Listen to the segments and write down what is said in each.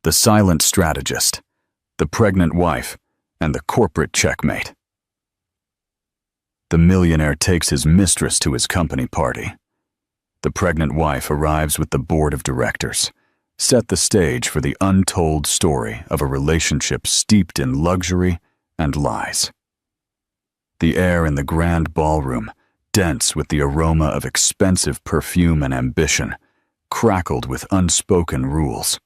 the silent strategist, the pregnant wife, and the corporate checkmate. The millionaire takes his mistress to his company party. The pregnant wife arrives with the board of directors, set the stage for the untold story of a relationship steeped in luxury and lies. The air in the grand ballroom, dense with the aroma of expensive perfume and ambition, crackled with unspoken rules.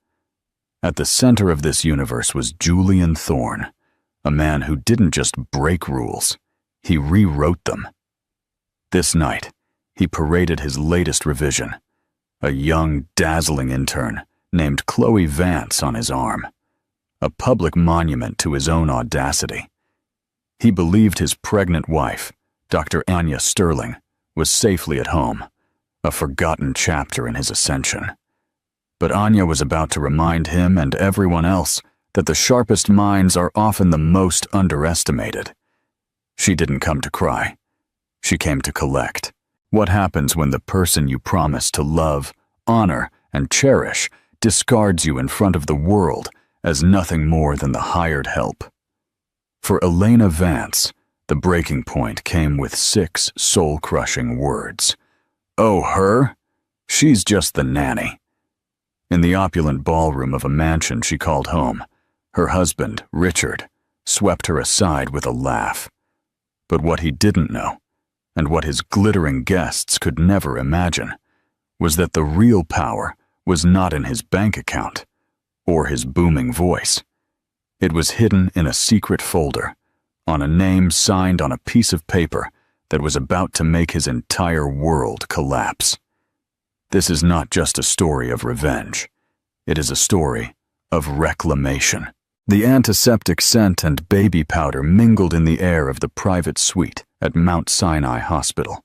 At the center of this universe was Julian Thorne, a man who didn't just break rules, he rewrote them. This night, he paraded his latest revision, a young, dazzling intern named Chloe Vance on his arm, a public monument to his own audacity. He believed his pregnant wife, Dr. Anya Sterling, was safely at home, a forgotten chapter in his ascension. But Anya was about to remind him and everyone else that the sharpest minds are often the most underestimated. She didn't come to cry. She came to collect. What happens when the person you promise to love, honor, and cherish discards you in front of the world as nothing more than the hired help? For Elena Vance, the breaking point came with 6 soul-crushing words. Oh, her? She's just the nanny. In the opulent ballroom of a mansion she called home, her husband, Richard, swept her aside with a laugh. But what he didn't know, and what his glittering guests could never imagine, was that the real power was not in his bank account or his booming voice. It was hidden in a secret folder, on a name signed on a piece of paper that was about to make his entire world collapse. This is not just a story of revenge. It is a story of reclamation. The antiseptic scent and baby powder mingled in the air of the private suite at Mount Sinai Hospital.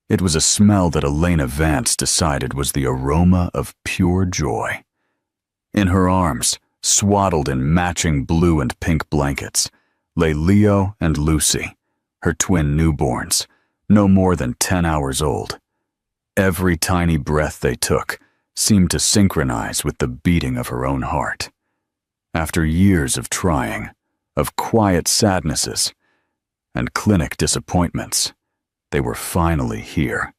It was a smell that Elena Vance decided was the aroma of pure joy. In her arms, swaddled in matching blue and pink blankets, lay Leo and Lucy, her twin newborns, no more than 10 hours old. Every tiny breath they took seemed to synchronize with the beating of her own heart. After years of trying, of quiet sadnesses, and clinic disappointments, they were finally here.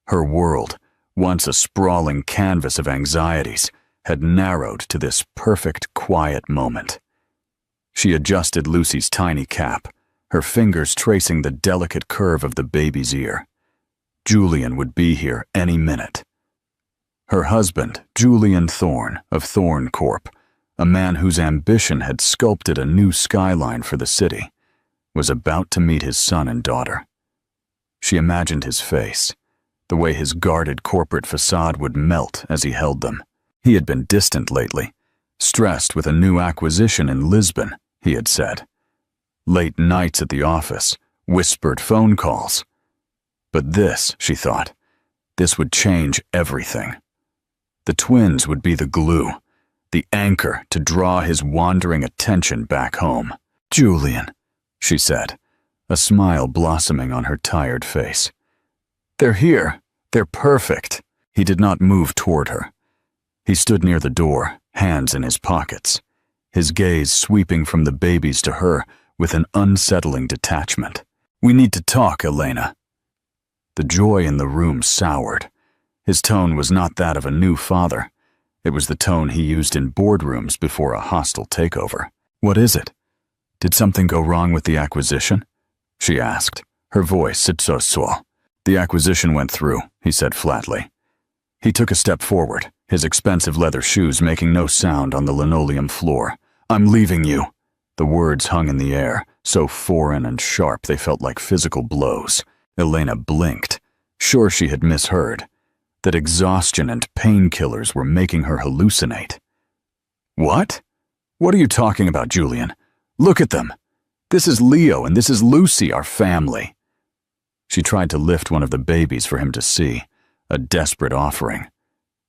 Her world, once a sprawling canvas of anxieties, had narrowed to this perfect, quiet moment. She adjusted Lucy's tiny cap, her fingers tracing the delicate curve of the baby's ear. Julian would be here any minute. Her husband, Julian Thorne of Thorne Corp., a man whose ambition had sculpted a new skyline for the city, was about to meet his son and daughter. She imagined his face, the way his guarded corporate facade would melt as he held them. He had been distant lately, stressed with a new acquisition in Lisbon, he had said. Late nights at the office, whispered phone calls. But this, she thought, this would change everything. The twins would be the glue, the anchor to draw his wandering attention back home. Julian, she said, a smile blossoming on her tired face. They're here. They're perfect. He did not move toward her. He stood near the door, hands in his pockets, his gaze sweeping from the babies to her with an unsettling detachment. We need to talk, Elena. The joy in the room soured. His tone was not that of a new father. It was the tone he used in boardrooms before a hostile takeover. What is it? Did something go wrong with the acquisition? She asked, her voice sitsosol. The acquisition went through, he said flatly. He took a step forward, his expensive leather shoes making no sound on the linoleum floor. I'm leaving you. The words hung in the air, so foreign and sharp they felt like physical blows. Elena blinked, sure she had misheard, that exhaustion and painkillers were making her hallucinate. What? What are you talking about, Julian? Look at them. This is Leo and this is Lucy, our family. She tried to lift one of the babies for him to see, a desperate offering.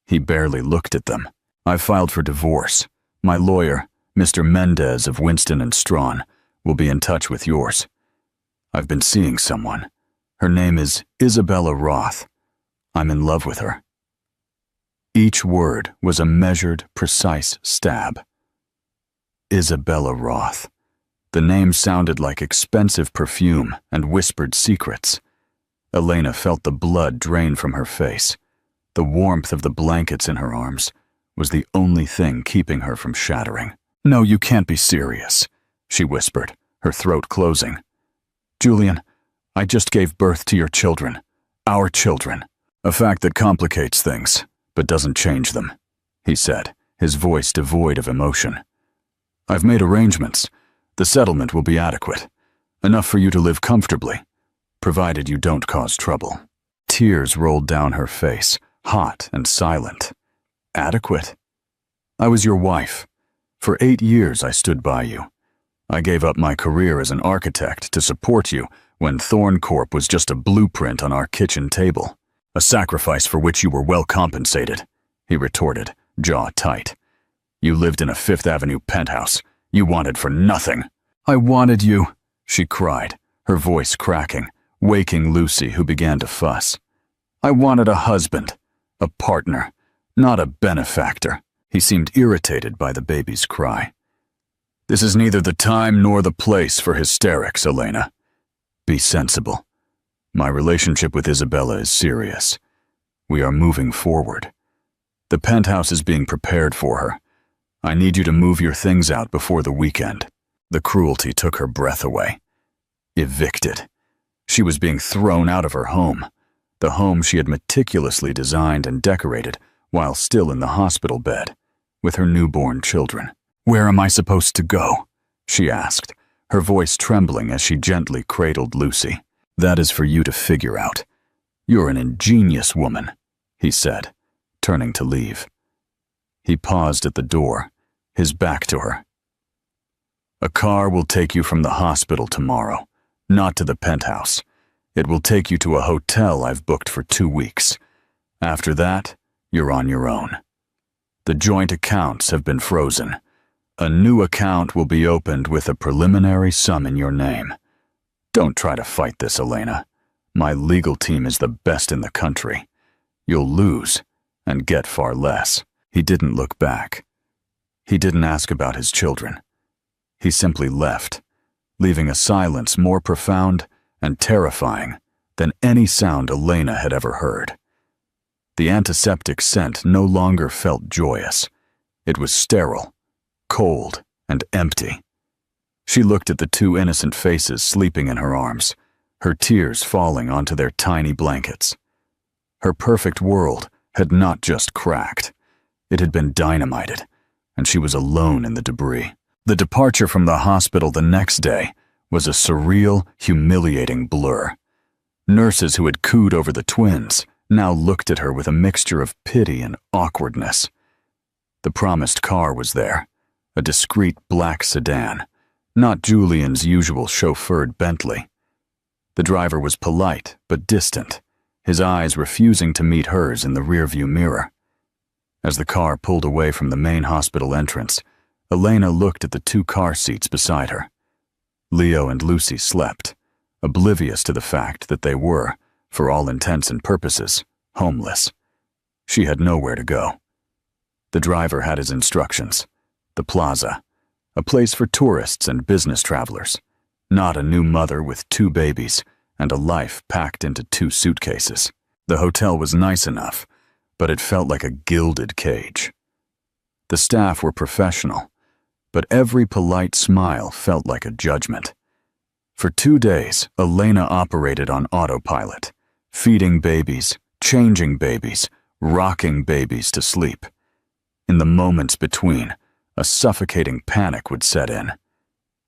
He barely looked at them. I've filed for divorce. My lawyer, Mr. Mendez of Winston & Strawn, will be in touch with yours. I've been seeing someone. Her name is Isabella Roth. I'm in love with her. Each word was a measured, precise stab. Isabella Roth. The name sounded like expensive perfume and whispered secrets. Elena felt the blood drain from her face. The warmth of the blankets in her arms was the only thing keeping her from shattering. "No, you can't be serious," she whispered, her throat closing. "Julian, I just gave birth to your children. Our children." "A fact that complicates things, but doesn't change them," he said, his voice devoid of emotion. "I've made arrangements. The settlement will be adequate. Enough for you to live comfortably, provided you don't cause trouble." Tears rolled down her face, hot and silent. "Adequate? I was your wife. For 8 years I stood by you. I gave up my career as an architect to support you when Thorn Corp was just a blueprint on our kitchen table. A sacrifice for which you were well compensated," he retorted, jaw tight. "You lived in a Fifth Avenue penthouse. You wanted for nothing." "I wanted you," she cried, her voice cracking, waking Lucy, who began to fuss. "I wanted a husband, a partner, not a benefactor." He seemed irritated by the baby's cry. "This is neither the time nor the place for hysterics, Elena. Be sensible. My relationship with Isabella is serious. We are moving forward. The penthouse is being prepared for her. I need you to move your things out before the weekend." The cruelty took her breath away. Evicted. She was being thrown out of her home, the home she had meticulously designed and decorated while still in the hospital bed, with her newborn children. "Where am I supposed to go?" she asked, her voice trembling as she gently cradled Lucy. "That is for you to figure out. You're an ingenious woman," he said, turning to leave. He paused at the door, his back to her. "A car will take you from the hospital tomorrow, not to the penthouse. It will take you to a hotel I've booked for 2 weeks. After that, you're on your own. The joint accounts have been frozen. A new account will be opened with a preliminary sum in your name. Don't try to fight this, Elena. My legal team is the best in the country. You'll lose and get far less." He didn't look back. He didn't ask about his children. He simply left, leaving a silence more profound and terrifying than any sound Elena had ever heard. The antiseptic scent no longer felt joyous. It was sterile, cold, and empty. She looked at the 2 innocent faces sleeping in her arms, her tears falling onto their tiny blankets. Her perfect world had not just cracked. It had been dynamited, and she was alone in the debris. The departure from the hospital the next day was a surreal, humiliating blur. Nurses who had cooed over the twins now looked at her with a mixture of pity and awkwardness. The promised car was there, a discreet black sedan, not Julian's usual chauffeured Bentley. The driver was polite but distant, his eyes refusing to meet hers in the rearview mirror. As the car pulled away from the main hospital entrance, Elena looked at the 2 car seats beside her. Leo and Lucy slept, oblivious to the fact that they were, for all intents and purposes, homeless. She had nowhere to go. The driver had his instructions. The plaza, a place for tourists and business travelers, not a new mother with 2 babies and a life packed into 2 suitcases. The hotel was nice enough, but it felt like a gilded cage. The staff were professional, but every polite smile felt like a judgment. For 2 days, Elena operated on autopilot, feeding babies, changing babies, rocking babies to sleep. In the moments between, a suffocating panic would set in.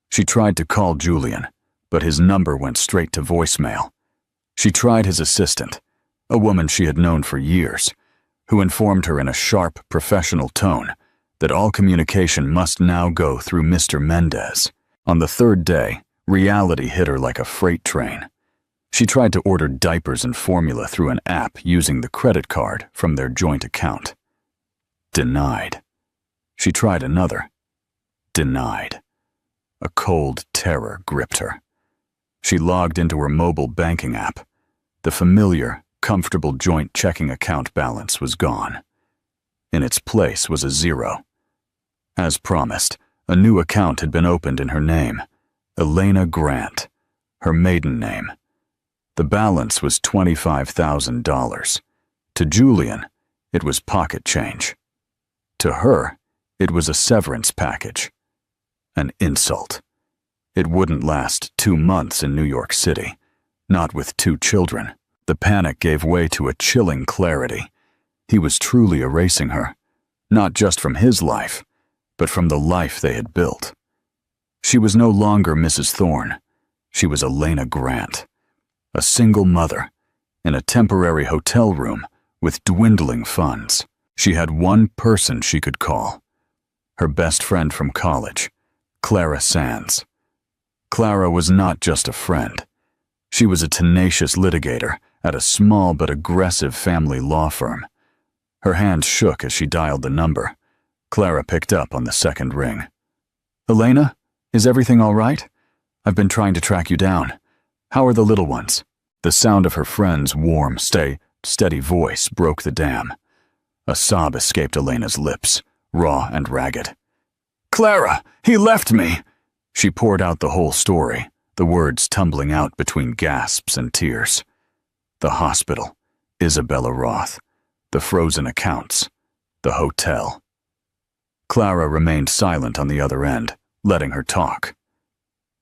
She tried to call Julian, but his number went straight to voicemail. She tried his assistant, a woman she had known for years, who informed her in a sharp, professional tone that all communication must now go through Mr. Mendez. On the 3rd day, reality hit her like a freight train. She tried to order diapers and formula through an app using the credit card from their joint account. Denied. She tried another. Denied. A cold terror gripped her. She logged into her mobile banking app. The familiar, comfortable joint checking account balance was gone. In its place was a 0. As promised, a new account had been opened in her name, Elena Grant, her maiden name. The balance was $25,000. To Julian, it was pocket change. To her, it was a severance package. An insult. It wouldn't last 2 months in New York City, not with 2 children. The panic gave way to a chilling clarity. He was truly erasing her, not just from his life, but from the life they had built. She was no longer Mrs. Thorne. She was Elena Grant, a single mother, in a temporary hotel room with dwindling funds. She had one person she could call, her best friend from college, Clara Sands. Clara was not just a friend. She was a tenacious litigator at a small but aggressive family law firm. Her hand shook as she dialed the number. Clara picked up on the second ring. "Elena, is everything all right? I've been trying to track you down. How are the little ones?" The sound of her friend's warm, steady voice broke the dam. A sob escaped Elena's lips, raw and ragged. "Clara, he left me!" She poured out the whole story, the words tumbling out between gasps and tears. The hospital, Isabella Roth, the frozen accounts, the hotel. Clara remained silent on the other end, letting her talk.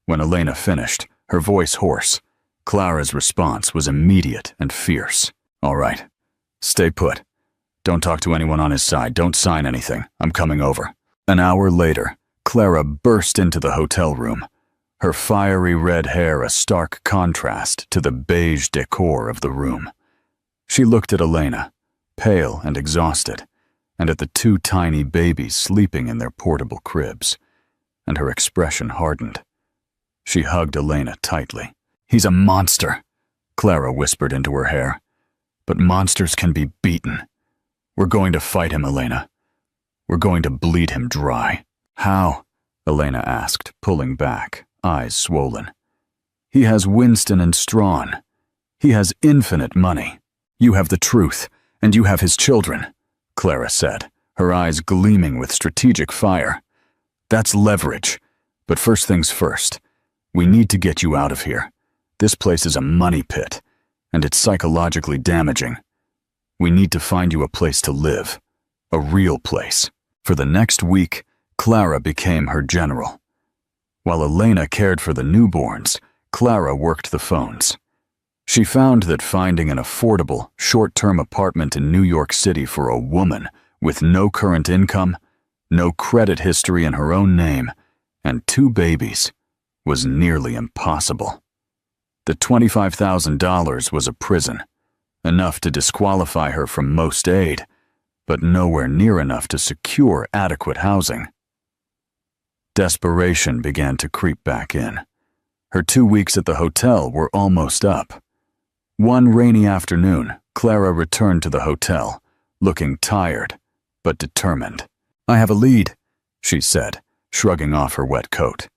When Elena finished, her voice hoarse, Clara's response was immediate and fierce. "All right, stay put. Don't talk to anyone on his side. Don't sign anything. I'm coming over." An hour later, Clara burst into the hotel room, her fiery red hair a stark contrast to the beige decor of the room. She looked at Elena, pale and exhausted, and at the 2 tiny babies sleeping in their portable cribs, and her expression hardened. She hugged Elena tightly. "He's a monster," Clara whispered into her hair. "But monsters can be beaten. We're going to fight him, Elena. We're going to bleed him dry." "How?" Elena asked, pulling back, eyes swollen. "He has Winston and Strawn. He has infinite money. You have the truth, and you have his children," Clara said, her eyes gleaming with strategic fire. "That's leverage. But first things first. We need to get you out of here. This place is a money pit, and it's psychologically damaging. We need to find you a place to live. A real place." For the next week, Clara became her general. While Elena cared for the newborns, Clara worked the phones. She found that finding an affordable, short-term apartment in New York City for a woman with no current income, no credit history in her own name, and 2 babies was nearly impossible. The $25,000 was a prison, enough to disqualify her from most aid, but nowhere near enough to secure adequate housing. Desperation began to creep back in. Her 2 weeks at the hotel were almost up. One rainy afternoon, Clara returned to the hotel, looking tired but determined. "I have a lead," she said, shrugging off her wet coat.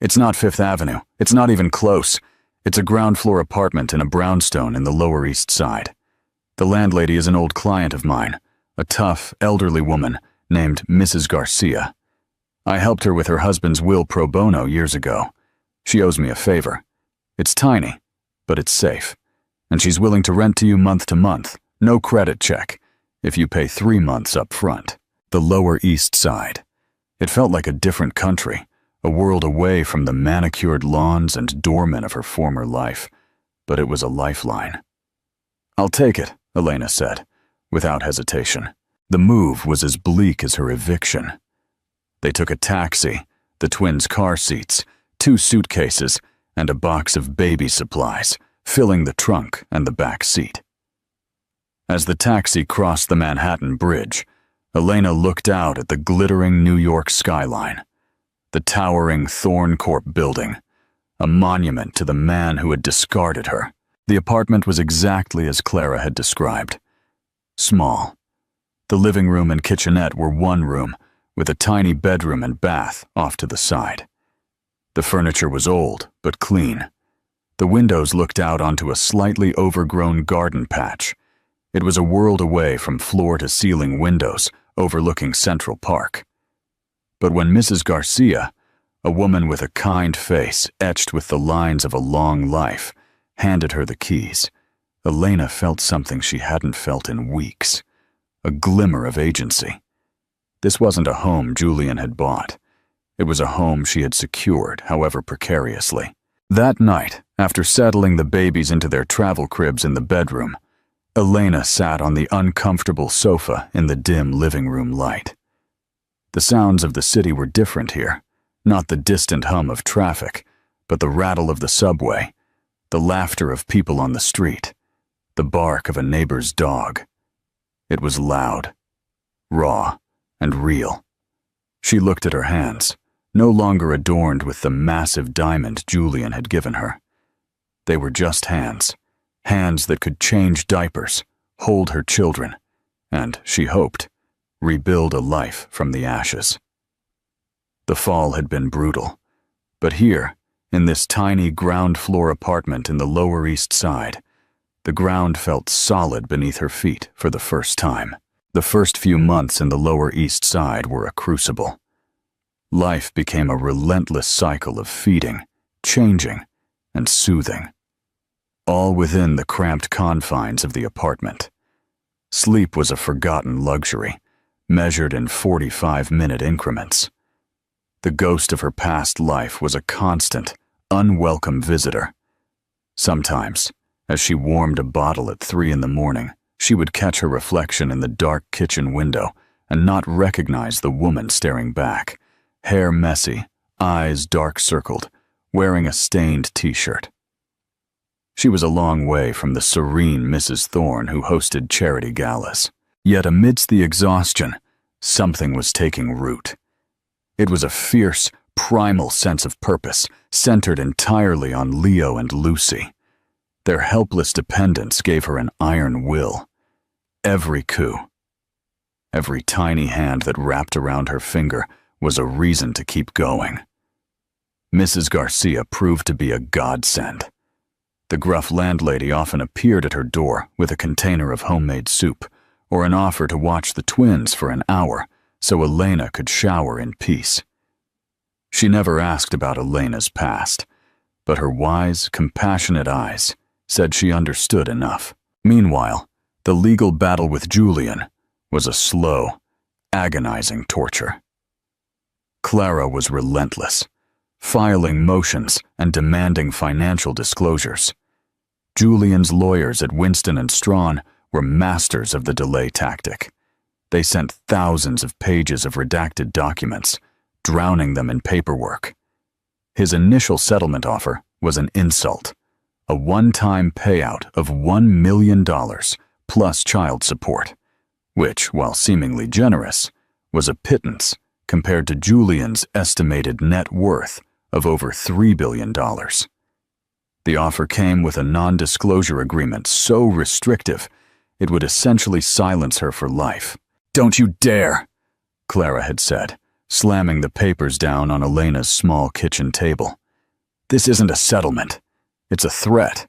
"It's not 5th Avenue. It's not even close. It's a ground-floor apartment in a brownstone in the Lower East Side. The landlady is an old client of mine, a tough, elderly woman named Mrs. Garcia. I helped her with her husband's will pro bono years ago. She owes me a favor. It's tiny, but it's safe. And she's willing to rent to you month to month, no credit check, if you pay 3 months up front." The Lower East Side. It felt like a different country, a world away from the manicured lawns and doormen of her former life, but it was a lifeline. "I'll take it," Elena said, without hesitation. The move was as bleak as her eviction. They took a taxi, the twins' car seats, 2 suitcases, and a box of baby supplies, filling the trunk and the back seat. As the taxi crossed the Manhattan Bridge, Elena looked out at the glittering New York skyline, the towering Thorne Corp building, a monument to the man who had discarded her. The apartment was exactly as Clara had described. Small. The living room and kitchenette were one room, with a tiny bedroom and bath off to the side. The furniture was old, but clean. The windows looked out onto a slightly overgrown garden patch. It was a world away from floor-to-ceiling windows overlooking Central Park. But when Mrs. Garcia, a woman with a kind face etched with the lines of a long life, handed her the keys, Elena felt something she hadn't felt in weeks, a glimmer of agency. This wasn't a home Julian had bought. It was a home she had secured, however precariously. That night, after settling the babies into their travel cribs in the bedroom, Elena sat on the uncomfortable sofa in the dim living room light. The sounds of the city were different here, not the distant hum of traffic, but the rattle of the subway, the laughter of people on the street, the bark of a neighbor's dog. It was loud, raw, and real. She looked at her hands, no longer adorned with the massive diamond Julian had given her. They were just hands, hands that could change diapers, hold her children, and, she hoped, rebuild a life from the ashes. The fall had been brutal, but here, in this tiny ground-floor apartment in the Lower East Side, the ground felt solid beneath her feet for the first time. The first few months in the Lower East Side were a crucible. Life became a relentless cycle of feeding, changing, and soothing, all within the cramped confines of the apartment. Sleep was a forgotten luxury, measured in 45-minute increments. The ghost of her past life was a constant, unwelcome visitor. Sometimes, as she warmed a bottle at 3 a.m, she would catch her reflection in the dark kitchen window and not recognize the woman staring back, hair messy, eyes dark-circled, wearing a stained t-shirt. She was a long way from the serene Mrs. Thorne who hosted charity galas. Yet amidst the exhaustion, something was taking root. It was a fierce, primal sense of purpose, centered entirely on Leo and Lucy. Their helpless dependence gave her an iron will. Every coup, every tiny hand that wrapped around her finger was a reason to keep going. Mrs. Garcia proved to be a godsend. The gruff landlady often appeared at her door with a container of homemade soup, or an offer to watch the twins for an hour so Elena could shower in peace. She never asked about Elena's past, but her wise, compassionate eyes said she understood enough. Meanwhile, the legal battle with Julian was a slow, agonizing torture. Clara was relentless, filing motions and demanding financial disclosures. Julian's lawyers at Winston & Strawn were masters of the delay tactic. They sent thousands of pages of redacted documents, drowning them in paperwork. His initial settlement offer was an insult, a one-time payout of $1 million plus child support, which, while seemingly generous, was a pittance compared to Julian's estimated net worth of over $3 billion. The offer came with a non-disclosure agreement so restrictive it would essentially silence her for life. "Don't you dare," Clara had said, slamming the papers down on Elena's small kitchen table. "This isn't a settlement. It's a threat.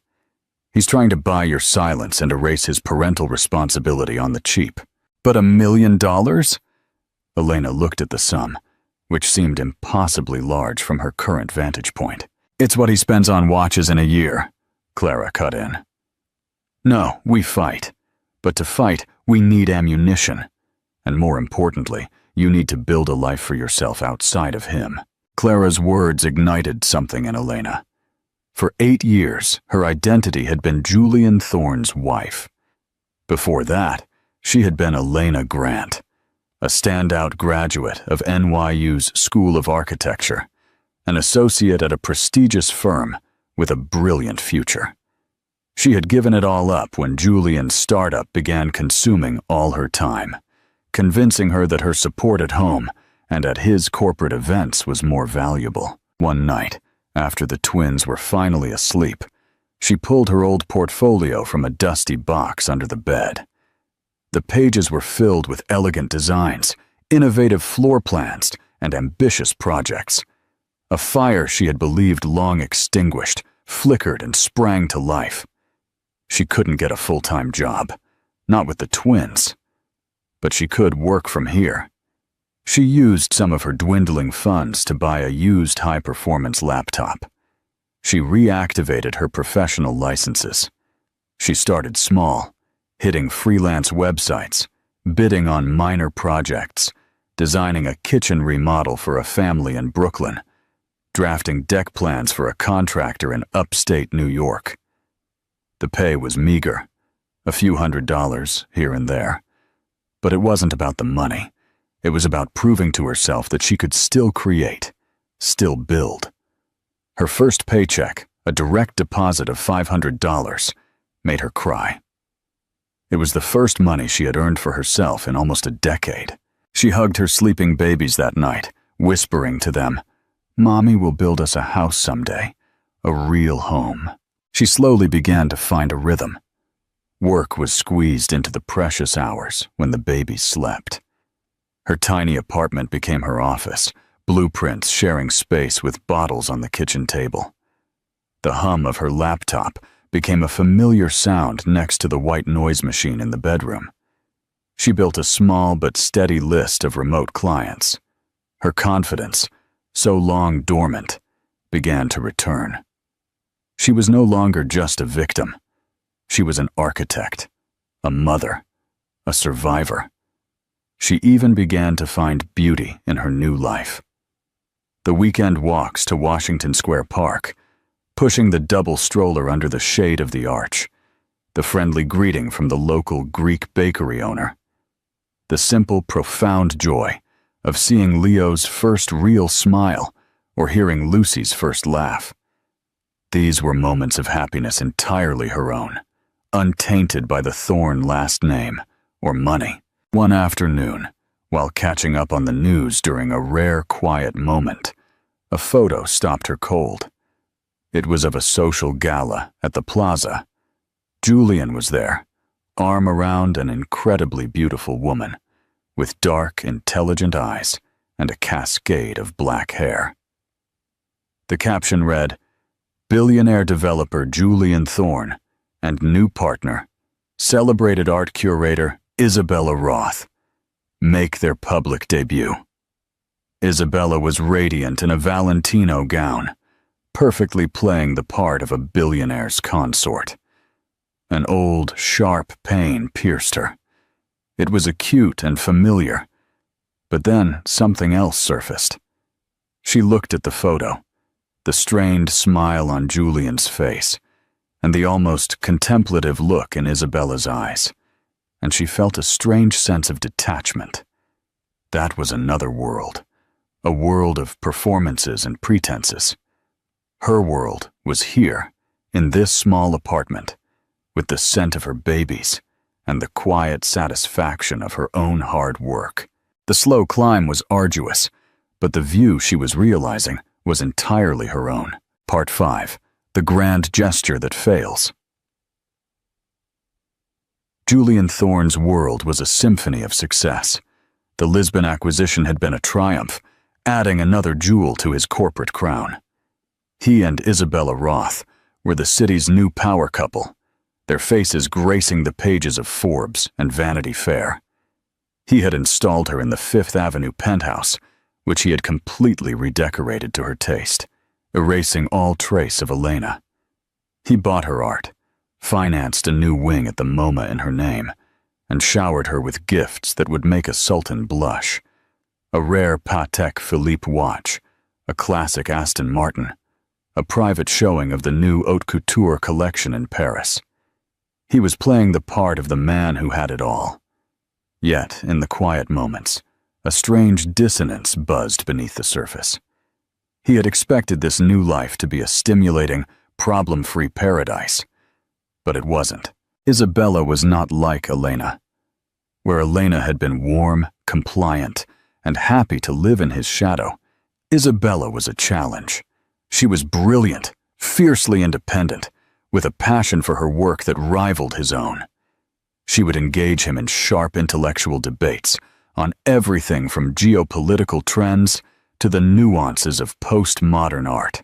He's trying to buy your silence and erase his parental responsibility on the cheap." "But $1 million?" Elena looked at the sum, which seemed impossibly large from her current vantage point. "It's what he spends on watches in a year," Clara cut in. "No, we fight. But to fight, we need ammunition. And more importantly, you need to build a life for yourself outside of him." Clara's words ignited something in Elena. For 8 years, her identity had been Julian Thorne's wife. Before that, she had been Elena Grant, a standout graduate of NYU's School of Architecture, an associate at a prestigious firm with a brilliant future. She had given it all up when Julian's startup began consuming all her time, convincing her that her support at home and at his corporate events was more valuable. One night, after the twins were finally asleep, she pulled her old portfolio from a dusty box under the bed. The pages were filled with elegant designs, innovative floor plans, and ambitious projects. A fire she had believed long extinguished flickered and sprang to life. She couldn't get a full-time job, not with the twins. But she could work from here. She used some of her dwindling funds to buy a used high-performance laptop. She reactivated her professional licenses. She started small, hitting freelance websites, bidding on minor projects, designing a kitchen remodel for a family in Brooklyn, drafting deck plans for a contractor in upstate New York. The pay was meager, a few $100s here and there. But it wasn't about the money. It was about proving to herself that she could still create, still build. Her first paycheck, a direct deposit of $500, made her cry. It was the first money she had earned for herself in almost a decade. She hugged her sleeping babies that night, whispering to them, "Mommy will build us a house someday, a real home." She slowly began to find a rhythm. Work was squeezed into the precious hours when the babies slept. Her tiny apartment became her office, blueprints sharing space with bottles on the kitchen table. The hum of her laptop became a familiar sound next to the white noise machine in the bedroom. She built a small but steady list of remote clients. Her confidence, so long dormant, began to return. She was no longer just a victim. She was an architect, a mother, a survivor. She even began to find beauty in her new life. The weekend walks to Washington Square Park, pushing the double stroller under the shade of the arch, the friendly greeting from the local Greek bakery owner, the simple, profound joy of seeing Leo's first real smile or hearing Lucy's first laugh. These were moments of happiness entirely her own, untainted by the Thorne last name or money. One afternoon, while catching up on the news during a rare quiet moment, a photo stopped her cold. It was of a social gala at the plaza. Julian was there, arm around an incredibly beautiful woman, with dark, intelligent eyes and a cascade of black hair. The caption read, "Billionaire developer Julian Thorne and new partner, celebrated art curator Isabella Roth, make their public debut." Isabella was radiant in a Valentino gown, perfectly playing the part of a billionaire's consort. An old, sharp pain pierced her. It was acute and familiar, but then something else surfaced. She looked at the photo, the strained smile on Julian's face, and the almost contemplative look in Isabella's eyes, and she felt a strange sense of detachment. That was another world, a world of performances and pretenses. Her world was here, in this small apartment, with the scent of her babies and the quiet satisfaction of her own hard work. The slow climb was arduous, but the view she was realizing was entirely her own. Part 5. The Grand Gesture That Fails. Julian Thorne's world was a symphony of success. The Lisbon acquisition had been a triumph, adding another jewel to his corporate crown. He and Isabella Roth were the city's new power couple, their faces gracing the pages of Forbes and Vanity Fair. He had installed her in the Fifth Avenue penthouse, which he had completely redecorated to her taste, erasing all trace of Elena. He bought her art, financed a new wing at the MoMA in her name, and showered her with gifts that would make a sultan blush. A rare Patek Philippe watch, a classic Aston Martin, a private showing of the new haute couture collection in Paris. He was playing the part of the man who had it all. Yet, in the quiet moments, a strange dissonance buzzed beneath the surface. He had expected this new life to be a stimulating, problem-free paradise, but it wasn't. Isabella was not like Elena. Where Elena had been warm, compliant, and happy to live in his shadow, Isabella was a challenge. She was brilliant, fiercely independent, with a passion for her work that rivaled his own. She would engage him in sharp intellectual debates on everything from geopolitical trends to the nuances of postmodern art.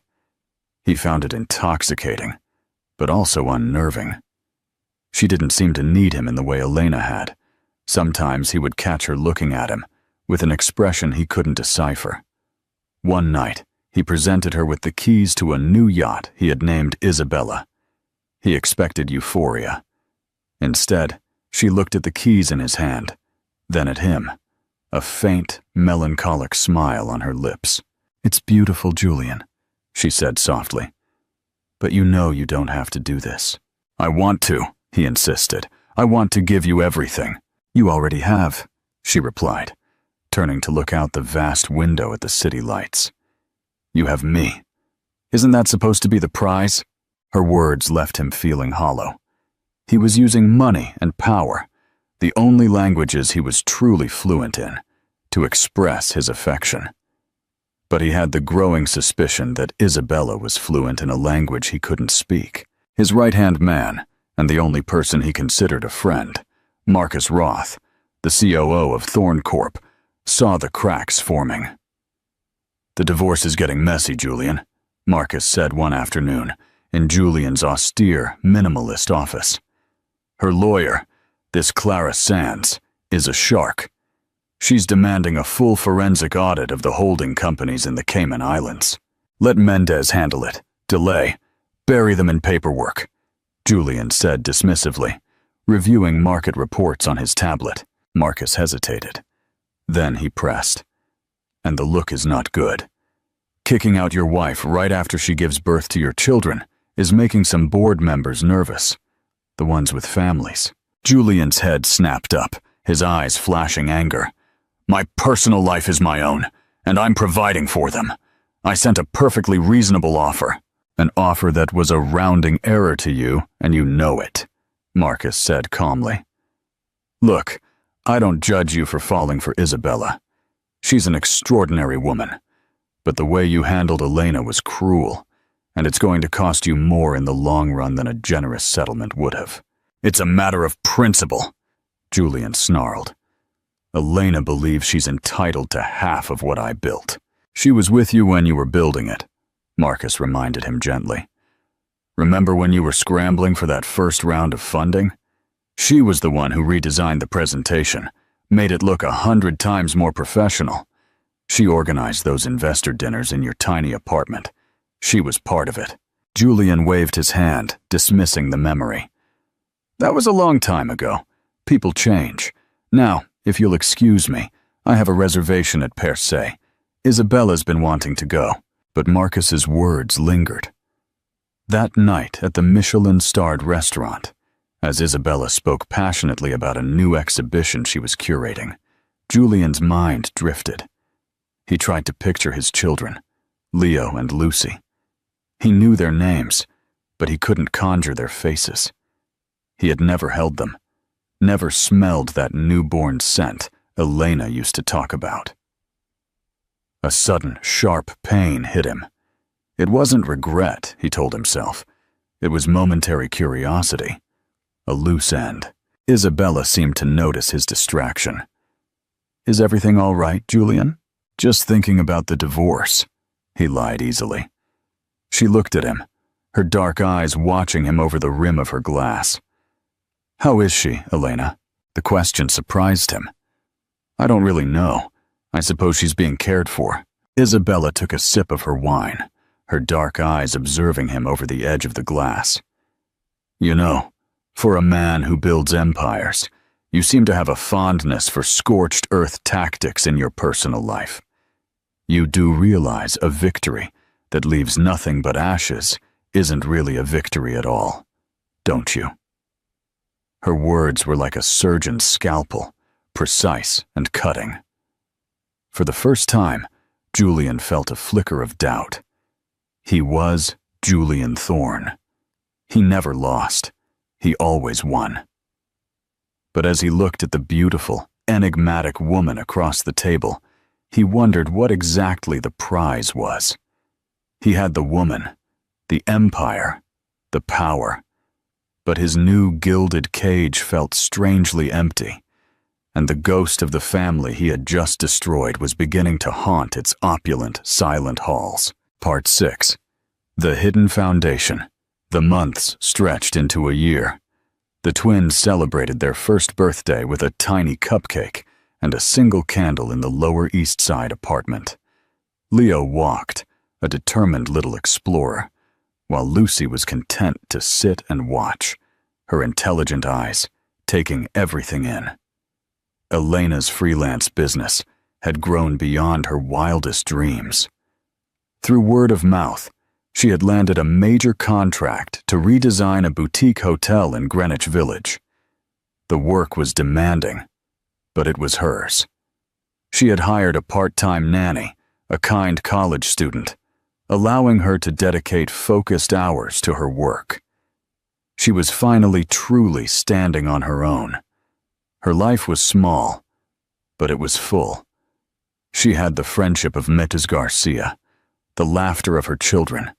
He found it intoxicating, but also unnerving. She didn't seem to need him in the way Elena had. Sometimes he would catch her looking at him, with an expression he couldn't decipher. One night, he presented her with the keys to a new yacht he had named Isabella. He expected euphoria. Instead, she looked at the keys in his hand, then at him, a faint, melancholic smile on her lips. "It's beautiful, Julian," she said softly. "But you know you don't have to do this." "I want to," he insisted. "I want to give you everything." "You already have," she replied, turning to look out the vast window at the city lights. "You have me. Isn't that supposed to be the prize?" Her words left him feeling hollow. He was using money and power, the only languages he was truly fluent in, to express his affection. But he had the growing suspicion that Isabella was fluent in a language he couldn't speak. His right-hand man, and the only person he considered a friend, Marcus Roth, the COO of Thorn Corp, saw the cracks forming. "The divorce is getting messy, Julian," Marcus said one afternoon, in Julian's austere, minimalist office. "Her lawyer, this Clara Sands, is a shark. She's demanding a full forensic audit of the holding companies in the Cayman Islands. Let Mendez handle it. Delay. Bury them in paperwork," Julian said dismissively, reviewing market reports on his tablet. Marcus hesitated. Then he pressed. "And the look is not good. Kicking out your wife right after she gives birth to your children is making some board members nervous. The ones with families." Julian's head snapped up, his eyes flashing anger. "My personal life is my own, and I'm providing for them. I sent a perfectly reasonable offer." "An offer that was a rounding error to you, and you know it," Marcus said calmly. "Look, I don't judge you for falling for Isabella. She's an extraordinary woman. But the way you handled Elena was cruel, and it's going to cost you more in the long run than a generous settlement would have." "It's a matter of principle," Julian snarled. "Elena believes she's entitled to half of what I built." "She was with you when you were building it," Marcus reminded him gently. "Remember when you were scrambling for that first round of funding? She was the one who redesigned the presentation, made it look 100 times more professional. She organized those investor dinners in your tiny apartment. She was part of it." Julian waved his hand, dismissing the memory. "That was a long time ago. People change. Now, if you'll excuse me, I have a reservation at Per Se. Isabella's been wanting to go." But Marcus's words lingered. That night at the Michelin-starred restaurant, as Isabella spoke passionately about a new exhibition she was curating, Julian's mind drifted. He tried to picture his children, Leo and Lucy. He knew their names, but he couldn't conjure their faces. He had never held them, never smelled that newborn scent Elena used to talk about. A sudden, sharp pain hit him. It wasn't regret, he told himself. It was momentary curiosity. A loose end. Isabella seemed to notice his distraction. "Is everything all right, Julian?" "Just thinking about the divorce," he lied easily. She looked at him, her dark eyes watching him over the rim of her glass. "How is she, Elena?" The question surprised him. "I don't really know. I suppose she's being cared for." Isabella took a sip of her wine, her dark eyes observing him over the edge of the glass. "You know, for a man who builds empires, you seem to have a fondness for scorched earth tactics in your personal life. You do realize a victory that leaves nothing but ashes isn't really a victory at all, don't you?" Her words were like a surgeon's scalpel, precise and cutting. For the first time, Julian felt a flicker of doubt. He was Julian Thorn. He never lost. He always won. But as he looked at the beautiful, enigmatic woman across the table, he wondered what exactly the prize was. He had the woman, the empire, the power. But his new gilded cage felt strangely empty, and the ghost of the family he had just destroyed was beginning to haunt its opulent, silent halls. Part 6. The Hidden Foundation. The months stretched into a year. The twins celebrated their first birthday with a tiny cupcake and a single candle in the Lower East Side apartment. Leo walked, a determined little explorer, while Lucy was content to sit and watch, her intelligent eyes taking everything in. Elena's freelance business had grown beyond her wildest dreams. Through word of mouth, she had landed a major contract to redesign a boutique hotel in Greenwich Village. The work was demanding, but it was hers. She had hired a part-time nanny, a kind college student, allowing her to dedicate focused hours to her work. She was finally truly standing on her own. Her life was small, but it was full. She had the friendship of Mrs. Garcia, the laughter of her children,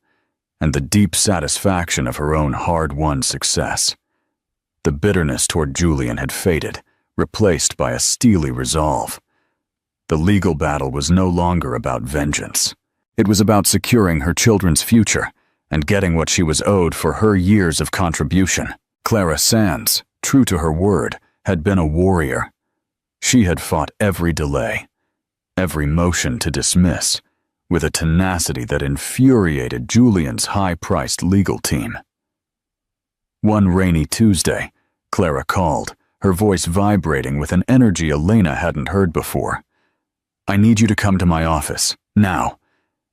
and the deep satisfaction of her own hard-won success. The bitterness toward Julian had faded, replaced by a steely resolve. The legal battle was no longer about vengeance. It was about securing her children's future and getting what she was owed for her years of contribution. Clara Sands, true to her word, had been a warrior. She had fought every delay, every motion to dismiss, with a tenacity that infuriated Julian's high-priced legal team. One rainy Tuesday, Clara called, her voice vibrating with an energy Elena hadn't heard before. "I need you to come to my office, now.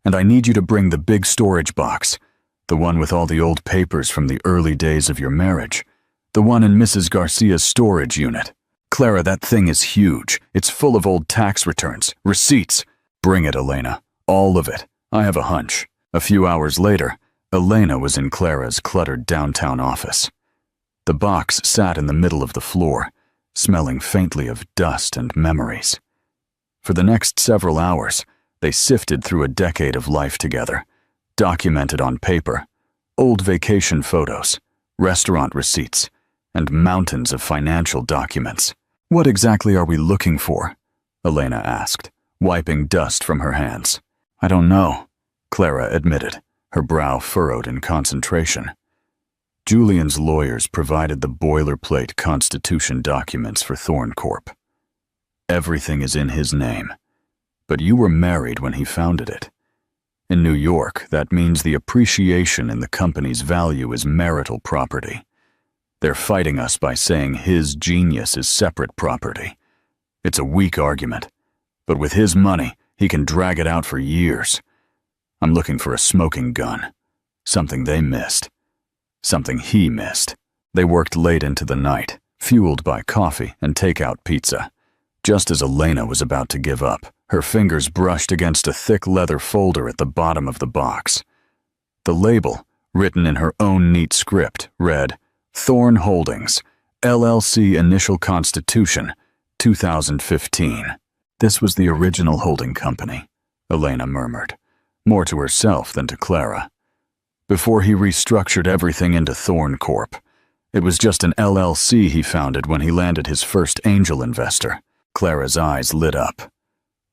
And I need you to bring the big storage box, the one with all the old papers from the early days of your marriage, the one in Mrs. Garcia's storage unit. Clara, that thing is huge. It's full of old tax returns, receipts. Bring it, Elena. All of it. I have a hunch." A few hours later, Elena was in Clara's cluttered downtown office. The box sat in the middle of the floor, smelling faintly of dust and memories. For the next several hours, they sifted through a decade of life together, documented on paper, old vacation photos, restaurant receipts, and mountains of financial documents. "What exactly are we looking for?" Elena asked, wiping dust from her hands. "I don't know," Clara admitted, her brow furrowed in concentration. Julian's lawyers provided the boilerplate constitution documents for Thorn Corp. Everything is in his name, but you were married when he founded it. In New York, that means the appreciation in the company's value is marital property. They're fighting us by saying his genius is separate property. It's a weak argument, but with his money, he can drag it out for years. I'm looking for a smoking gun, something they missed, something he missed. They worked late into the night, fueled by coffee and takeout pizza. Just as Elena was about to give up, her fingers brushed against a thick leather folder at the bottom of the box. The label, written in her own neat script, read, "Thorn Holdings, LLC Initial Constitution, 2015. This was the original holding company, Elena murmured, more to herself than to Clara. Before he restructured everything into Thorn Corp. It was just an LLC he founded when he landed his first angel investor. Clara's eyes lit up.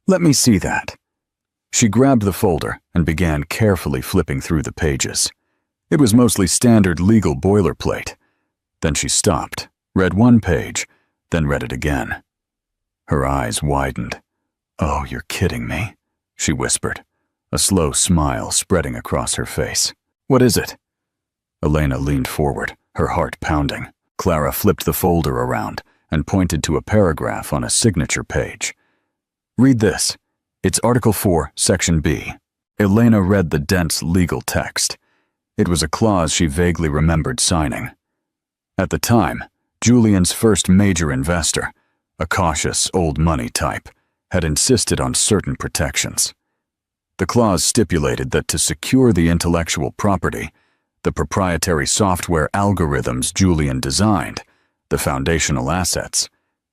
"Let me see that." She grabbed the folder and began carefully flipping through the pages. It was mostly standard legal boilerplate. Then she stopped, read one page, then read it again. Her eyes widened. "Oh, you're kidding me," she whispered, a slow smile spreading across her face. "What is it?" Elena leaned forward, her heart pounding. Clara flipped the folder around and pointed to a paragraph on a signature page. "Read this. It's Article 4, Section B." Elena read the dense legal text. It was a clause she vaguely remembered signing. At the time, Julian's first major investor, a cautious, old money type, had insisted on certain protections. The clause stipulated that to secure the intellectual property, the proprietary software algorithms Julian designed, the foundational assets,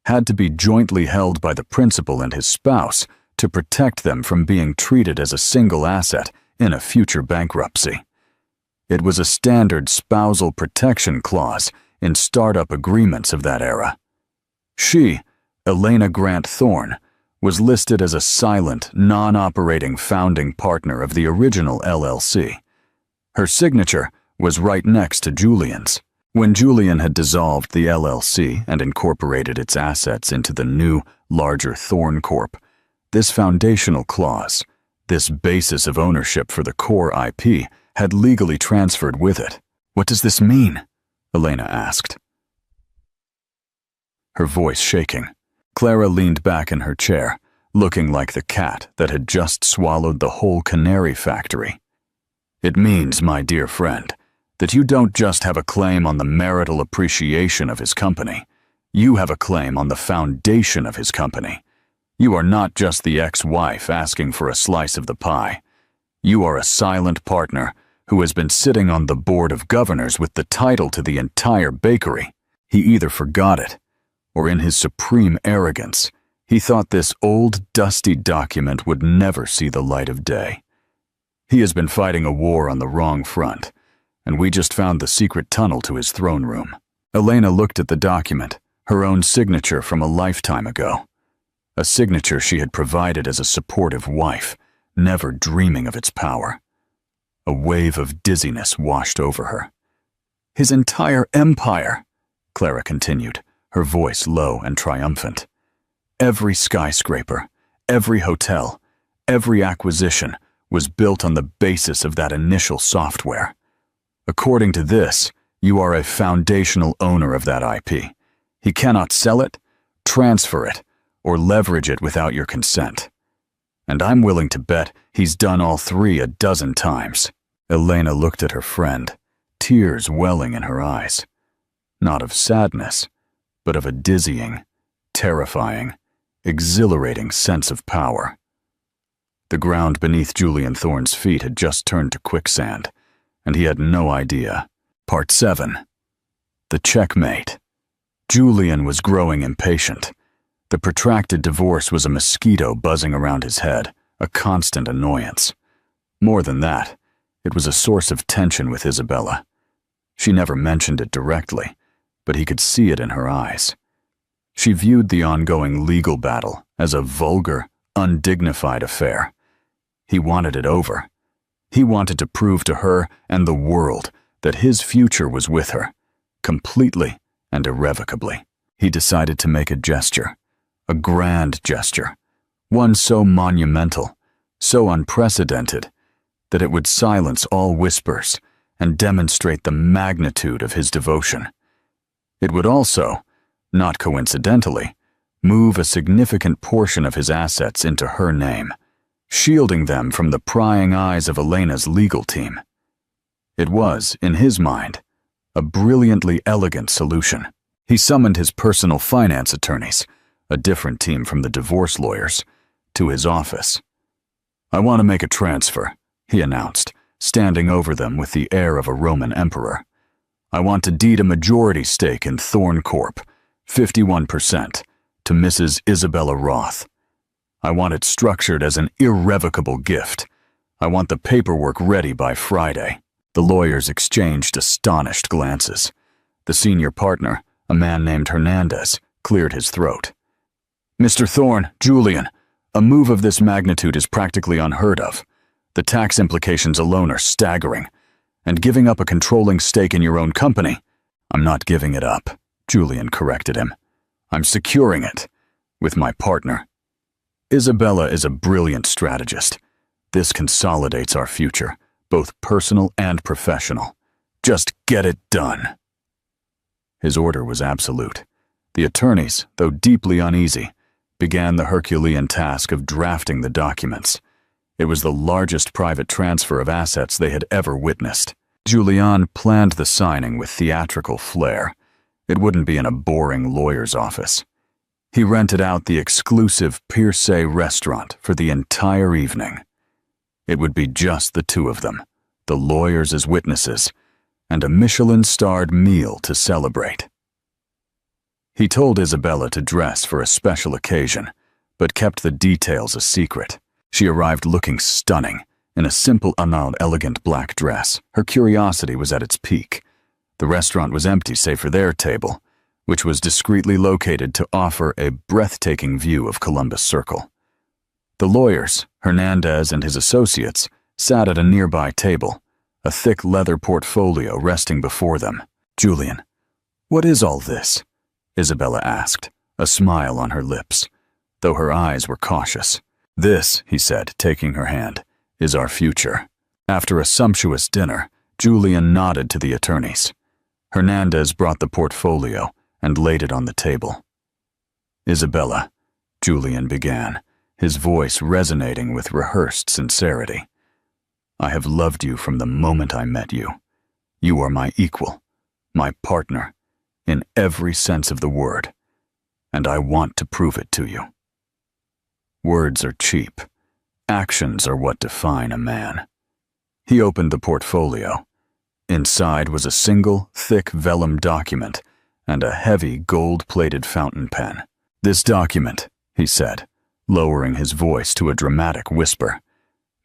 had to be jointly held by the principal and his spouse to protect them from being treated as a single asset in a future bankruptcy. It was a standard spousal protection clause in startup agreements of that era. She, Elena Grant Thorne, was listed as a silent, non-operating founding partner of the original LLC. Her signature was right next to Julian's. When Julian had dissolved the LLC and incorporated its assets into the new, larger Thorn Corp, this foundational clause, this basis of ownership for the core IP, had legally transferred with it. "What does this mean?" Elena asked, her voice shaking. Clara leaned back in her chair, looking like the cat that had just swallowed the whole canary factory. "It means, my dear friend, that you don't just have a claim on the marital appreciation of his company. You have a claim on the foundation of his company. You are not just the ex-wife asking for a slice of the pie. You are a silent partner who has been sitting on the board of governors with the title to the entire bakery." He either forgot it, or in his supreme arrogance, he thought this old, dusty document would never see the light of day. He has been fighting a war on the wrong front, and we just found the secret tunnel to his throne room. Elena looked at the document, her own signature from a lifetime ago. A signature she had provided as a supportive wife, never dreaming of its power. A wave of dizziness washed over her. "His entire empire," Clara continued, her voice low and triumphant. "Every skyscraper, every hotel, every acquisition was built on the basis of that initial software. According to this, you are a foundational owner of that IP. He cannot sell it, transfer it, or leverage it without your consent. And I'm willing to bet he's done all three a dozen times." Elena looked at her friend, tears welling in her eyes. Not of sadness, but of a dizzying, terrifying, exhilarating sense of power. The ground beneath Julian Thorne's feet had just turned to quicksand, and he had no idea. Part 7. The checkmate. Julian was growing impatient. The protracted divorce was a mosquito buzzing around his head, a constant annoyance. More than that, it was a source of tension with Isabella. She never mentioned it directly, but he could see it in her eyes. She viewed the ongoing legal battle as a vulgar, undignified affair. He wanted it over. He wanted to prove to her and the world that his future was with her, completely and irrevocably. He decided to make a gesture, a grand gesture, one so monumental, so unprecedented, that it would silence all whispers and demonstrate the magnitude of his devotion. It would also, not coincidentally, move a significant portion of his assets into her name, shielding them from the prying eyes of Elena's legal team. It was, in his mind, a brilliantly elegant solution. He summoned his personal finance attorneys, a different team from the divorce lawyers, to his office. "I want to make a transfer," he announced, standing over them with the air of a Roman emperor. "I want to deed a majority stake in Thorn Corp, 51%, to Mrs. Isabella Roth. I want it structured as an irrevocable gift. I want the paperwork ready by Friday." The lawyers exchanged astonished glances. The senior partner, a man named Hernandez, cleared his throat. "Mr. Thorne, Julian, a move of this magnitude is practically unheard of. The tax implications alone are staggering. And giving up a controlling stake in your own company—" "I'm not giving it up," Julian corrected him. "I'm securing it, with my partner. Isabella is a brilliant strategist. This consolidates our future, both personal and professional. Just get it done." His order was absolute. The attorneys, though deeply uneasy, began the Herculean task of drafting the documents. It was the largest private transfer of assets they had ever witnessed. Julian planned the signing with theatrical flair. It wouldn't be in a boring lawyer's office. He rented out the exclusive Pierce restaurant for the entire evening. It would be just the two of them, the lawyers as witnesses, and a Michelin-starred meal to celebrate. He told Isabella to dress for a special occasion, but kept the details a secret. She arrived looking stunning, in a simple, elegant black dress. Her curiosity was at its peak. The restaurant was empty save for their table, which was discreetly located to offer a breathtaking view of Columbus Circle. The lawyers, Hernandez and his associates, sat at a nearby table, a thick leather portfolio resting before them. "Julian, what is all this?" Isabella asked, a smile on her lips, though her eyes were cautious. "This," he said, taking her hand, "is our future." After a sumptuous dinner, Julian nodded to the attorneys. Hernandez brought the portfolio and laid it on the table. "Isabella," Julian began, his voice resonating with rehearsed sincerity, "I have loved you from the moment I met you. You are my equal, my partner, in every sense of the word, and I want to prove it to you. Words are cheap. Actions are what define a man." He opened the portfolio. Inside was a single, thick vellum document and a heavy, gold-plated fountain pen. "This document," he said, lowering his voice to a dramatic whisper,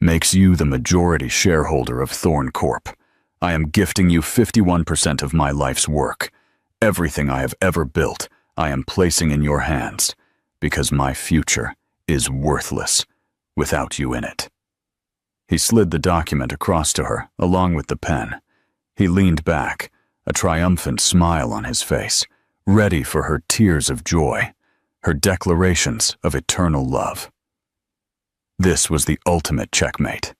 "makes you the majority shareholder of Thorn Corp. I am gifting you 51% of my life's work. Everything I have ever built, I am placing in your hands, because my future is worthless without you in it." He slid the document across to her, along with the pen. He leaned back, a triumphant smile on his face, ready for her tears of joy, her declarations of eternal love. This was the ultimate checkmate,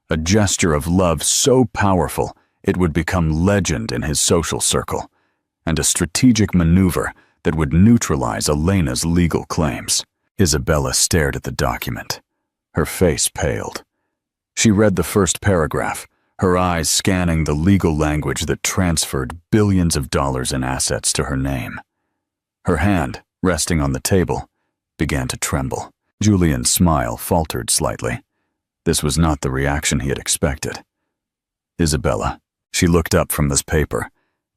a gesture of love so powerful it would become legend in his social circle, and a strategic maneuver that would neutralize Elena's legal claims. Isabella stared at the document. Her face paled. She read the first paragraph, her eyes scanning the legal language that transferred billions of dollars in assets to her name. Her hand, resting on the table, began to tremble. Julian's smile faltered slightly. This was not the reaction he had expected. "Isabella," she looked up from this paper,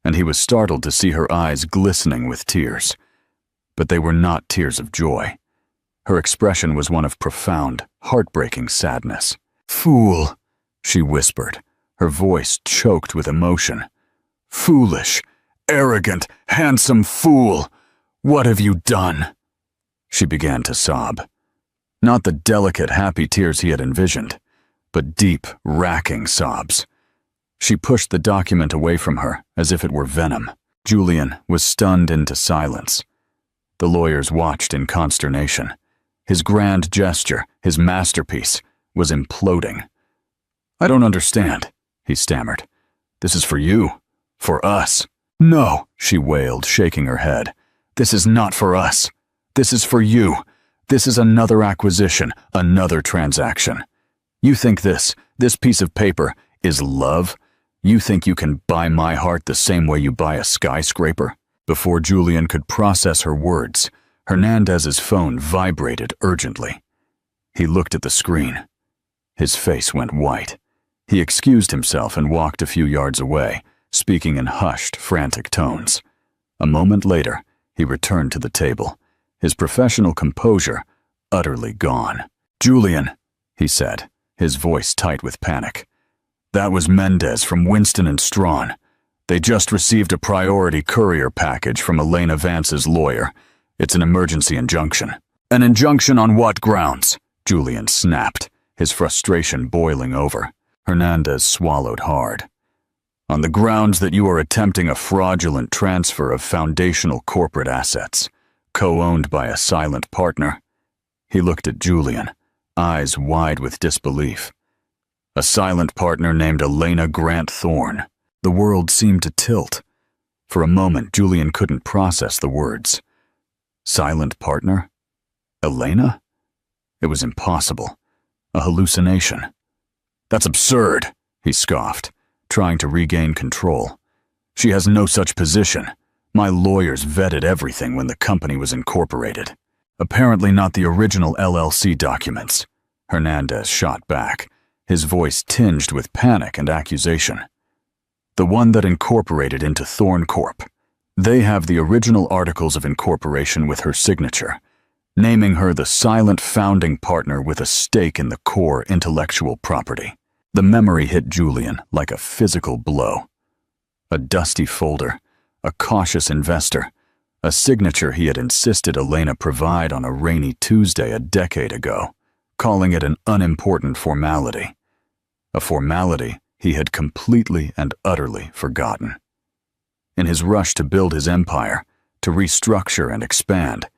and he was startled to see her eyes glistening with tears. But they were not tears of joy. Her expression was one of profound, heartbreaking sadness. "Fool," she whispered, her voice choked with emotion. "Foolish, arrogant, handsome fool! What have you done?" She began to sob. Not the delicate, happy tears he had envisioned, but deep, racking sobs. She pushed the document away from her as if it were venom. Julian was stunned into silence. The lawyers watched in consternation. His grand gesture, his masterpiece, was imploding. "I don't understand," he stammered. "This is for you, for us." "No," she wailed, shaking her head. "This is not for us. This is for you. This is another acquisition, another transaction. You think this piece of paper, is love? You think you can buy my heart the same way you buy a skyscraper?" Before Julian could process her words, Hernandez's phone vibrated urgently. He looked at the screen. His face went white. He excused himself and walked a few yards away, speaking in hushed, frantic tones. A moment later, he returned to the table, his professional composure utterly gone. "Julian," he said, his voice tight with panic. "That was Mendez from Winston and Strawn. They just received a priority courier package from Elena Vance's lawyer. It's an emergency injunction." "An injunction on what grounds?" Julian snapped, his frustration boiling over. Hernandez swallowed hard. "On the grounds that you are attempting a fraudulent transfer of foundational corporate assets, co-owned by a silent partner." He looked at Julian, eyes wide with disbelief. "A silent partner named Elena Grant Thorne." The world seemed to tilt. For a moment, Julian couldn't process the words. Silent partner? Elena? It was impossible. A hallucination. "That's absurd," he scoffed, trying to regain control. "She has no such position. My lawyers vetted everything when the company was incorporated." "Apparently not the original LLC documents," Hernandez shot back, his voice tinged with panic and accusation. "The one that incorporated into Thorn Corp. They have the original articles of incorporation with her signature, naming her the silent founding partner with a stake in the core intellectual property." The memory hit Julian like a physical blow. A dusty folder, a cautious investor, a signature he had insisted Elena provide on a rainy Tuesday a decade ago, calling it an unimportant formality. A formality he had completely and utterly forgotten. In his rush to build his empire, to restructure and expand,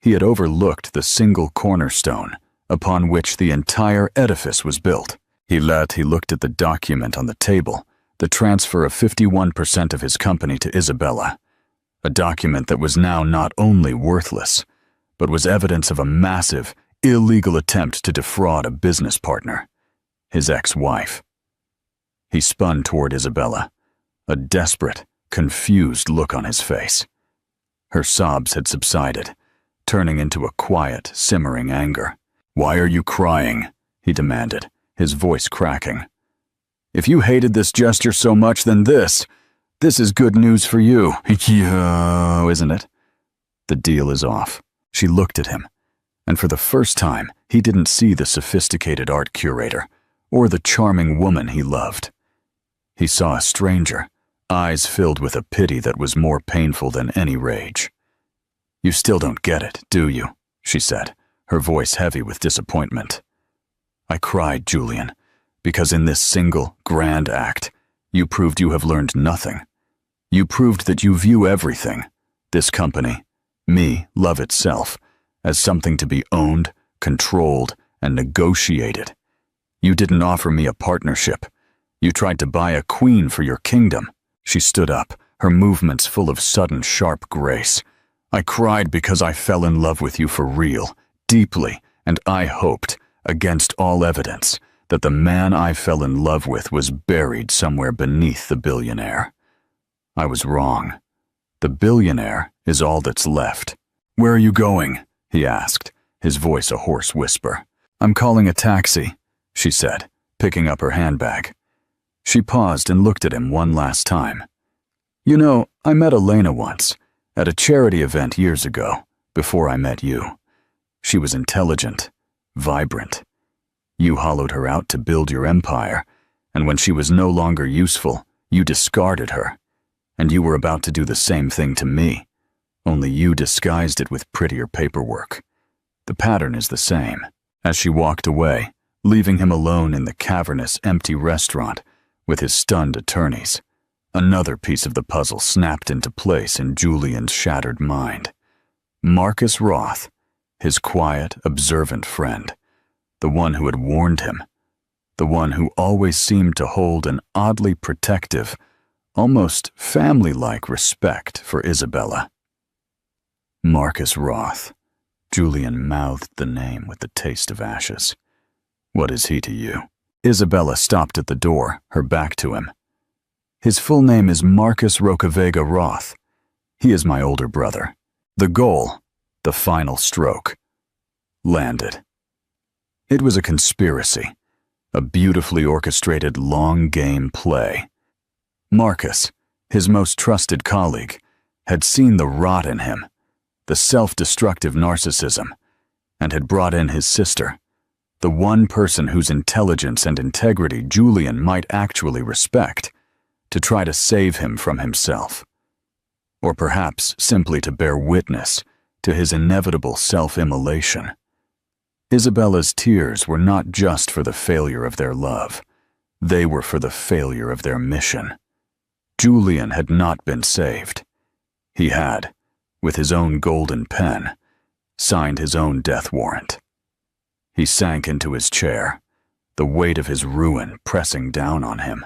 he had overlooked the single cornerstone upon which the entire edifice was built. He looked at the document on the table, the transfer of 51% of his company to Isabella, a document that was now not only worthless, but was evidence of a massive, illegal attempt to defraud a business partner, his ex-wife. He spun toward Isabella, a desperate, confused look on his face. Her sobs had subsided, turning into a quiet, simmering anger. "Why are you crying?" he demanded, his voice cracking. "If you hated this gesture so much, then this is good news for you. Yeah, isn't it? The deal is off." She looked at him, and for the first time, he didn't see the sophisticated art curator or the charming woman he loved. He saw a stranger, eyes filled with a pity that was more painful than any rage. "You still don't get it, do you?" she said, her voice heavy with disappointment. "I cried, Julian, because in this single, grand act, you proved you have learned nothing. You proved that you view everything, this company, me, love itself, as something to be owned, controlled, and negotiated. You didn't offer me a partnership. You tried to buy a queen for your kingdom." She stood up, her movements full of sudden, sharp grace. "I cried because I fell in love with you for real, deeply, and I hoped, against all evidence, that the man I fell in love with was buried somewhere beneath the billionaire. I was wrong. The billionaire is all that's left." "Where are you going?" he asked, his voice a hoarse whisper. "I'm calling a taxi," she said, picking up her handbag. She paused and looked at him one last time. "You know, I met Elena once, at a charity event years ago, before I met you. She was intelligent, vibrant. You hollowed her out to build your empire, and when she was no longer useful, you discarded her. And you were about to do the same thing to me, only you disguised it with prettier paperwork. The pattern is the same." As she walked away, leaving him alone in the cavernous, empty restaurant with his stunned attorneys, another piece of the puzzle snapped into place in Julian's shattered mind. Marcus Roth, his quiet, observant friend, the one who had warned him, the one who always seemed to hold an oddly protective, almost family-like respect for Isabella. Marcus Roth. Julian mouthed the name with the taste of ashes. "What is he to you?" Isabella stopped at the door, her back to him. "His full name is Marcus Rocavega Roth. He is my older brother." The goal, the final stroke, landed. It was a conspiracy, a beautifully orchestrated long-game play. Marcus, his most trusted colleague, had seen the rot in him, the self-destructive narcissism, and had brought in his sister, the one person whose intelligence and integrity Julian might actually respect, to try to save him from himself. Or perhaps simply to bear witness to his inevitable self-immolation. Isabella's tears were not just for the failure of their love. They were for the failure of their mission. Julian had not been saved. He had, with his own golden pen, signed his own death warrant. He sank into his chair, the weight of his ruin pressing down on him.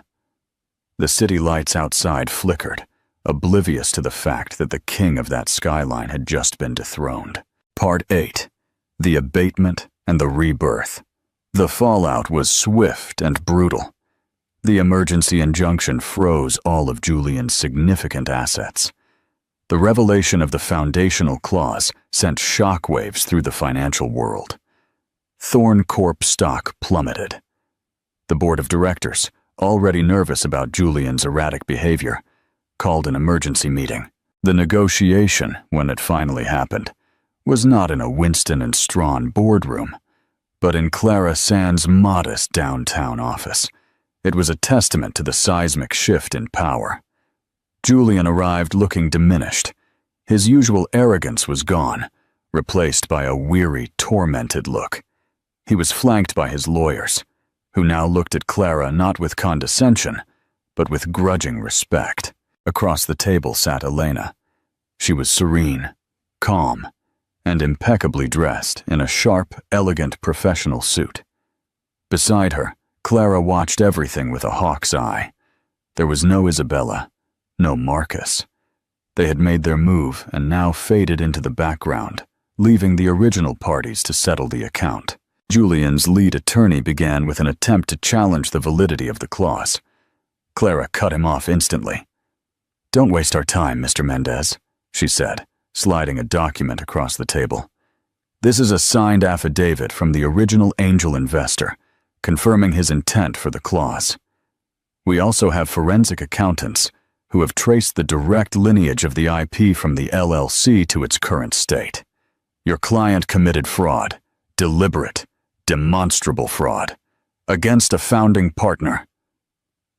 The city lights outside flickered, oblivious to the fact that the king of that skyline had just been dethroned. Part 8. The Abatement and the Rebirth. The fallout was swift and brutal. The emergency injunction froze all of Julian's significant assets. The revelation of the foundational clause sent shockwaves through the financial world. Thorn Corp stock plummeted. The board of directors, already nervous about Julian's erratic behavior, called an emergency meeting. The negotiation, when it finally happened, was not in a Winston and Strawn boardroom, but in Clara Sand's modest downtown office. It was a testament to the seismic shift in power. Julian arrived looking diminished. His usual arrogance was gone, replaced by a weary, tormented look. He was flanked by his lawyers, who now looked at Clara not with condescension, but with grudging respect. Across the table sat Elena. She was serene, calm, and impeccably dressed in a sharp, elegant professional suit. Beside her, Clara watched everything with a hawk's eye. There was no Isabella, no Marcus. They had made their move and now faded into the background, leaving the original parties to settle the account. Julian's lead attorney began with an attempt to challenge the validity of the clause. Clara cut him off instantly. "Don't waste our time, Mr. Mendez," she said, sliding a document across the table. "This is a signed affidavit from the original angel investor, confirming his intent for the clause. We also have forensic accountants who have traced the direct lineage of the IP from the LLC to its current state. Your client committed fraud, deliberate, demonstrable fraud, against a founding partner.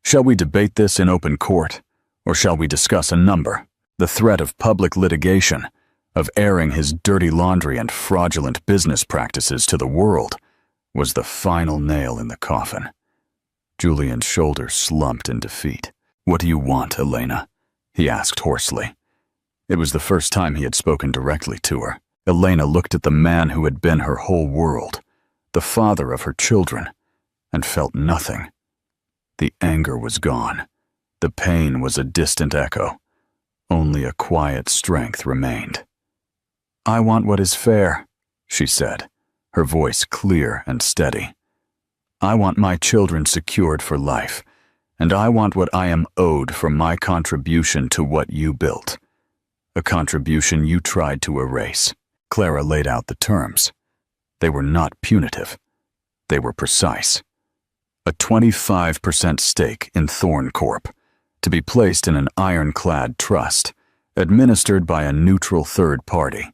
Shall we debate this in open court, or shall we discuss a number? The threat of public litigation, of airing his dirty laundry and fraudulent business practices to the world, was the final nail in the coffin. Julian's shoulders slumped in defeat. "What do you want, Elena?" he asked hoarsely. It was the first time he had spoken directly to her. Elena looked at the man who had been her whole world, the father of her children, and felt nothing. The anger was gone. The pain was a distant echo. Only a quiet strength remained. "I want what is fair," she said, her voice clear and steady. "I want my children secured for life, and I want what I am owed for my contribution to what you built. A contribution you tried to erase." Clara laid out the terms. They were not punitive. They were precise. A 25% stake in Thorn Corp, to be placed in an ironclad trust, administered by a neutral third party.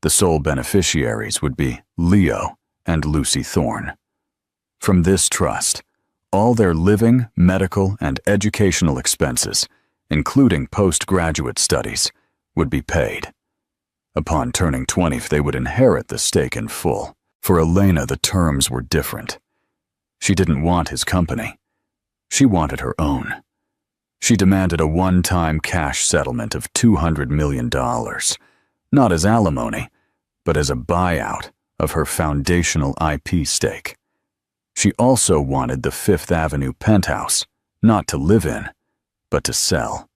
The sole beneficiaries would be Leo and Lucy Thorne. From this trust, all their living, medical, and educational expenses, including postgraduate studies, would be paid. Upon turning 20, they would inherit the stake in full. For Elena, the terms were different. She didn't want his company. She wanted her own. She demanded a one-time cash settlement of $200 million, not as alimony, but as a buyout of her foundational IP stake. She also wanted the Fifth Avenue penthouse, not to live in, but to sell.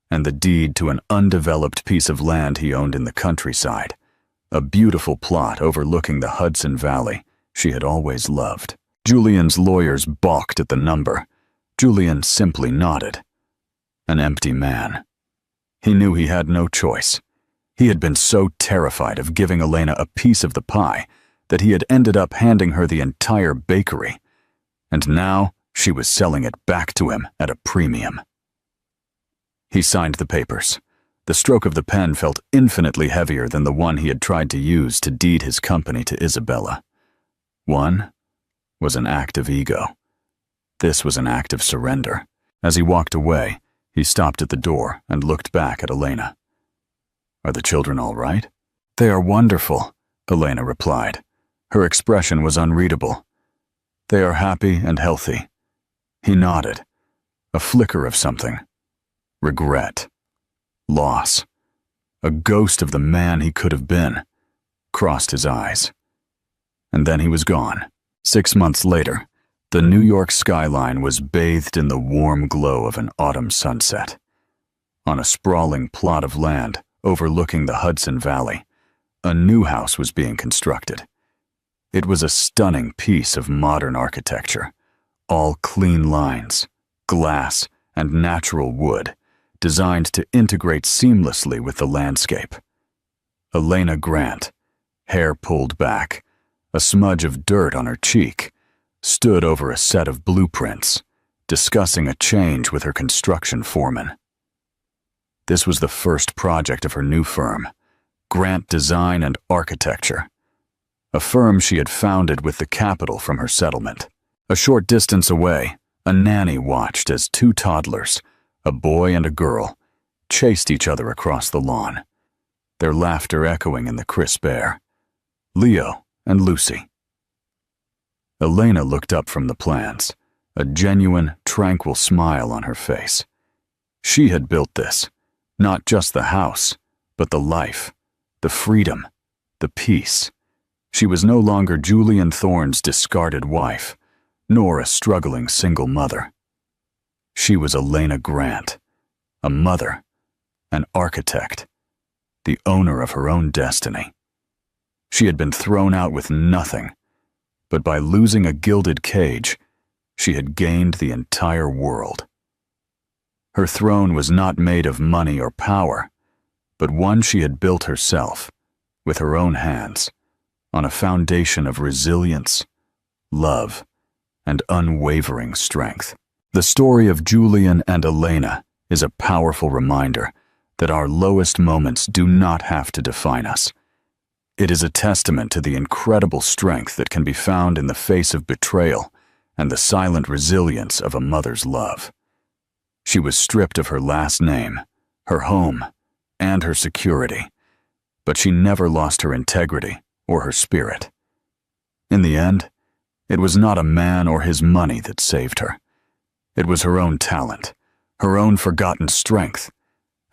And the deed to an undeveloped piece of land he owned in the countryside, a beautiful plot overlooking the Hudson Valley she had always loved. Julian's lawyers balked at the number. Julian simply nodded. An empty man. He knew he had no choice. He had been so terrified of giving Elena a piece of the pie that he had ended up handing her the entire bakery. And now she was selling it back to him at a premium. He signed the papers. The stroke of the pen felt infinitely heavier than the one he had tried to use to deed his company to Isabella. One was an act of ego. This was an act of surrender. As he walked away, he stopped at the door and looked back at Elena. "Are the children all right?" "They are wonderful," Elena replied. Her expression was unreadable. "They are happy and healthy." He nodded. A flicker of something. Regret. Loss. A ghost of the man he could have been crossed his eyes. And then he was gone. 6 months later, the New York skyline was bathed in the warm glow of an autumn sunset. On a sprawling plot of land overlooking the Hudson Valley, a new house was being constructed. It was a stunning piece of modern architecture, all clean lines, glass, and natural wood, designed to integrate seamlessly with the landscape. Elena Grant, hair pulled back, a smudge of dirt on her cheek, stood over a set of blueprints, discussing a change with her construction foreman. This was the first project of her new firm, Grant Design and Architecture, a firm she had founded with the capital from her settlement. A short distance away, a nanny watched as 2 toddlers, a boy and a girl, chased each other across the lawn, their laughter echoing in the crisp air. Leo and Lucy. Elena looked up from the plans, a genuine, tranquil smile on her face. She had built this, not just the house, but the life, the freedom, the peace. She was no longer Julian Thorne's discarded wife, nor a struggling single mother. She was Elena Grant, a mother, an architect, the owner of her own destiny. She had been thrown out with nothing, but by losing a gilded cage, she had gained the entire world. Her throne was not made of money or power, but one she had built herself, with her own hands, on a foundation of resilience, love, and unwavering strength. The story of Julian and Elena is a powerful reminder that our lowest moments do not have to define us. It is a testament to the incredible strength that can be found in the face of betrayal and the silent resilience of a mother's love. She was stripped of her last name, her home, and her security, but she never lost her integrity or her spirit. In the end, it was not a man or his money that saved her. It was her own talent, her own forgotten strength,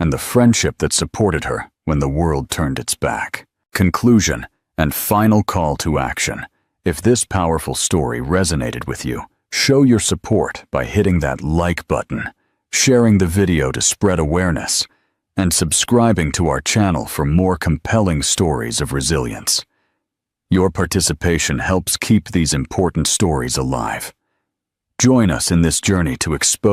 and the friendship that supported her when the world turned its back. Conclusion and final call to action. If this powerful story resonated with you, show your support by hitting that like button, sharing the video to spread awareness, and subscribing to our channel for more compelling stories of resilience. Your participation helps keep these important stories alive. Join us in this journey to expose